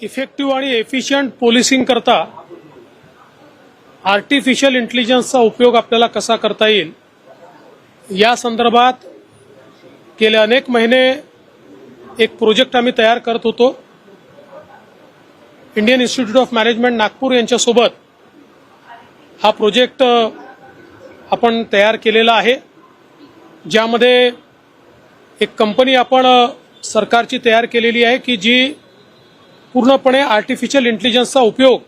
Effective आणि efficient policing करता artificial इंटेलिजन्सचा उपयोग आपल्याला कसा करता येईल या संदर्भात गेले अनेक महिने एक प्रोजेक्ट आम्ही तयार करत होतो. Indian institute of management Nagpur यांच्यासोबत हा प्रोजेक्ट आपण तयार केलेला आहे, ज्यामध्ये एक कंपनी आपण सरकारची तयार केलेली आहे की जी पूर्णपणे आर्टिफिशियल इंटेलिजन्सचा उपयोग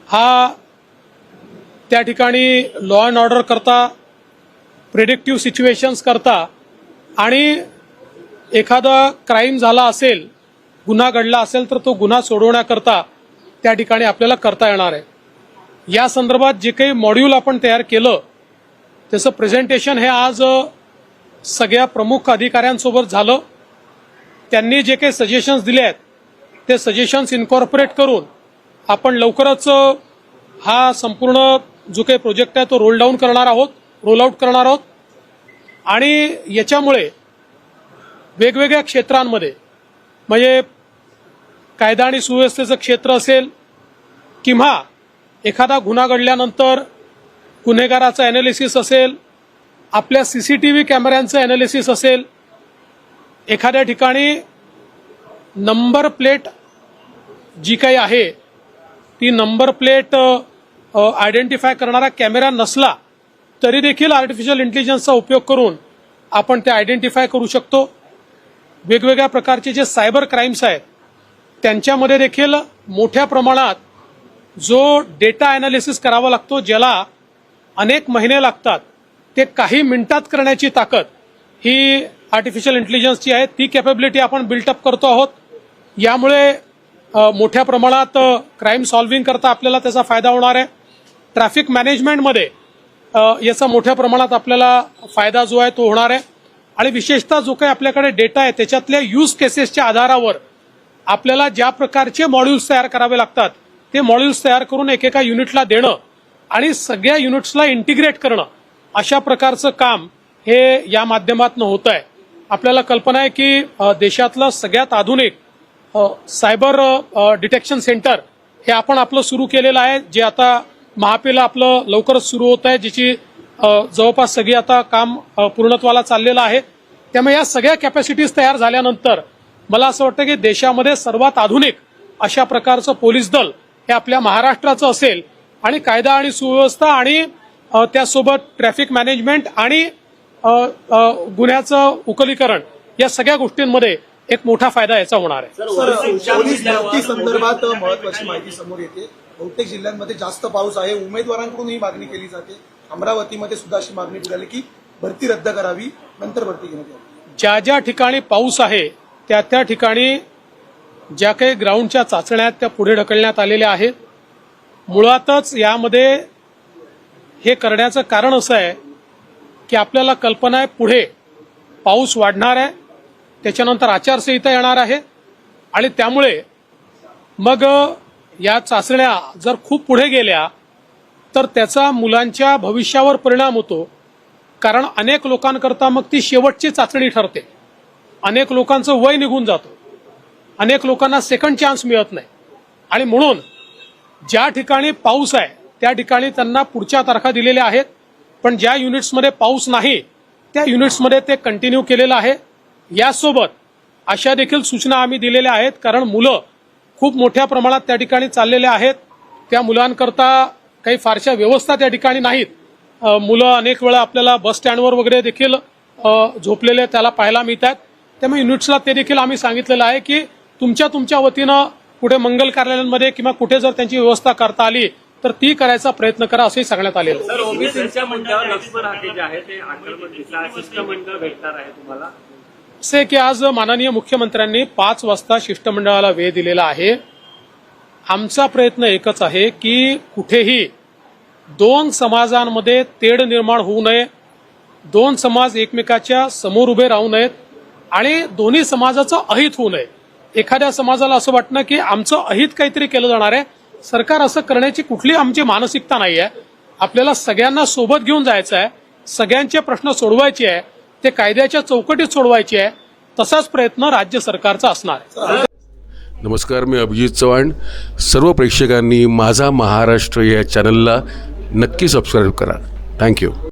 हा त्या ठिकाणी लॉ अँड ऑर्डर करता, प्रिडिक्टिव्ह सिच्युएशन्स करता आणि एखादा क्राईम झाला असेल, गुन्हा घडला असेल तर तो गुन्हा सोडवण्याकरता त्या ठिकाणी आपल्याला करता येणार आहे. या संदर्भात जे काही मॉड्यूल आपण तयार केलं त्याचं प्रेझेंटेशन हे आज सगळ्या प्रमुख अधिकाऱ्यांसोबत झालं. त्यांनी जे काही सजेशन्स दिले आहेत ते सजेशन्स इन्कॉर्पोरेट करून आपण लवकरच हा संपूर्ण जो काही प्रोजेक्ट आहे तो रोल आउट करणार आहोत आणि याच्यामुळे वेगवेगळ्या क्षेत्रांमध्ये म्हणजे कायदा आणि सुव्यवस्थेचं क्षेत्र असेल किंवा एखादा गुन्हा घडल्यानंतर गुन्हेगाराचं अॅनालिसिस असेल, आपल्या सीसीटीव्ही कॅमेऱ्यांचं अॅनालिसिस असेल, एखाद्या ठिकाणी नंबर प्लेट जी काही आहे ती नंबर प्लेट आयडेंटिफाय करणारा कॅमेरा नसला तरी देखील आर्टिफिशियल इंटेलिजन्सचा उपयोग करून आपण ते आयडेंटिफाय करू शकतो. वेगवेगळ्या प्रकारचे जे सायबर क्राईम्स आहेत त्यांच्यामध्ये देखील मोठ्या प्रमाणात जो डेटा अॅनालिसिस करावा लागतो, ज्याला अनेक महिने लागतात, ते काही मिनिटात करण्याची ताकद ही आर्टिफिशियल इंटेलिजन्सची आहे. ती कॅपेबिलिटी आपण बिल्टअप करतो आहोत. यामुळे मोठ्या प्रमाणात क्राईम सॉल्व्हिंग करता आपल्याला त्याचा फायदा होणार आहे. ट्रॅफिक मॅनेजमेंटमध्ये याचा मोठ्या प्रमाणात आपल्याला फायदा जो आहे तो होणार आहे आणि विशेषतः जो काही आपल्याकडे डेटा आहे त्याच्यातल्या यूज केसेसच्या आधारावर आपल्याला ज्या प्रकारचे मॉड्यूल्स तयार करावे लागतात ते मॉड्यूल्स तयार करून एकेका युनिटला देणं आणि सगळ्या युनिट्सला इंटिग्रेट करणं अशा प्रकारचं काम हे या माध्यमातून होत आहे. आपल्याला कल्पना आहे की देशातलं सगळ्यात आधुनिक सायबर डिटेक्शन सेंटर हे आपण आपलं सुरू केलेलं आहे, जे आता महापेला आपलं लवकरच सुरू होत आहे, ज्याची जवळपास सगळी आता काम पूर्णत्वाला चाललेलं आहे. त्यामुळे या सगळ्या कॅपॅसिटीज तयार झाल्यानंतर मला असं वाटतं की देशामध्ये सर्वात आधुनिक अशा प्रकारचं पोलीस दल हे आपल्या महाराष्ट्राचं असेल आणि कायदा आणि सुव्यवस्था आणि त्यासोबत ट्रॅफिक मॅनेजमेंट आणि गुन्ह्याचं उकलीकरण या सगळ्या गोष्टींमध्ये एक मोठा फायदा याचा होणार आहे. पोलीस भरती संदर्भात महत्वाची माहिती समोर येते. बहुतेक जिल्ह्यांमध्ये जास्त पाऊस आहे, उमेदवारांकडून ही मागणी केली जाते. अमरावतीमध्ये सुद्धा अशी मागणी निघाली की भरती रद्द करावी, नंतर भरती घेण्यात यावी. ज्या ज्या ठिकाणी पाऊस आहे त्या त्या ठिकाणी ज्या काही ग्राउंडच्या चाचण्या आहेत त्या पुढे ढकलण्यात आलेल्या आहेत. मुळातच यामध्ये हे करण्याचं कारण असं आहे की आपल्याला कल्पना आहे पुढे पाऊस वाढणार आहे, त्याच्यानंतर आचारसंहिता येणार आहे आणि त्यामुळे मग या चाचण्या जर खूप पुढे गेल्या तर त्याचा मुलांच्या भविष्यावर परिणाम होतो. कारण अनेक लोकांकरता मग ती शेवटची चाचणी ठरते. अनेक लोकांचं वय निघून जातं, अनेक लोकांना सेकंड चान्स मिळत नाही आणि म्हणून ज्या ठिकाणी पाऊस आहे त्या ठिकाणी त्यांना पुढच्या तारखा दिलेल्या आहेत, पण ज्या युनिट्समध्ये पाऊस नाही त्या युनिट्समध्ये ते कंटिन्यू केलेलं आहे. यासोबत अशा देखील सूचना आम्ही दिलेल्या आहेत, कारण मुलं खूप मोठ्या प्रमाणात त्या ठिकाणी चाललेले आहेत. त्या मुलांकरता काही फारशा व्यवस्था त्या ठिकाणी नाहीत. मुलं अनेक वेळा आपल्याला बस स्टँडवर वगैरे देखील झोपलेले त्याला पाहायला मिळतात. त्यामुळे युनिट्सला ते देखील आम्ही सांगितलेलं आहे की तुमच्या वतीनं कुठे मंगल कार्यालयांमध्ये किंवा कुठे जर त्यांची व्यवस्था करता आली तर ती करायचा प्रयत्न करा असंही सांगण्यात आलेलं आहे. सर, ओबीसीच्या मंडळावर लक्ष्मण हाके जे आहे ते आक्रमक दिसला, शिष्टमंडळ भेटणार आहे तुम्हाला? असे की आज माननीय मुख्यमंत्र्यांनी 5 वाजता शिष्टमंडळाला वेळ दिलेला आहे. आमचा प्रयत्न एकच आहे की कुठेही 2 समाजांमध्ये तेढ निर्माण होऊ नये, 2 समाज एकमेकाच्या समोर उभे राहू नयेत आणि दोन्ही समाजाचं अहित होऊ नये. एखाद्या समाजाला असं वाटणं की आमचं अहित काहीतरी केलं जाणार आहे, सरकार असं करण्याची कुठली आमची मानसिकता नाही आहे. आपल्याला सगळ्यांना सोबत घेऊन जायचं आहे, सगळ्यांचे प्रश्न सोडवायचे आहे, ते कायद्याच्या चौकटीत सोडवायचे आहे. तसाच प्रयत्न राज्य सरकारचा असणार आहे. नमस्कार, मी अभिजित चव्हाण. सर्व प्रेक्षकांनी माझा महाराष्ट्र या चॅनलला नक्की सबस्क्राईब करा. थँक्यू.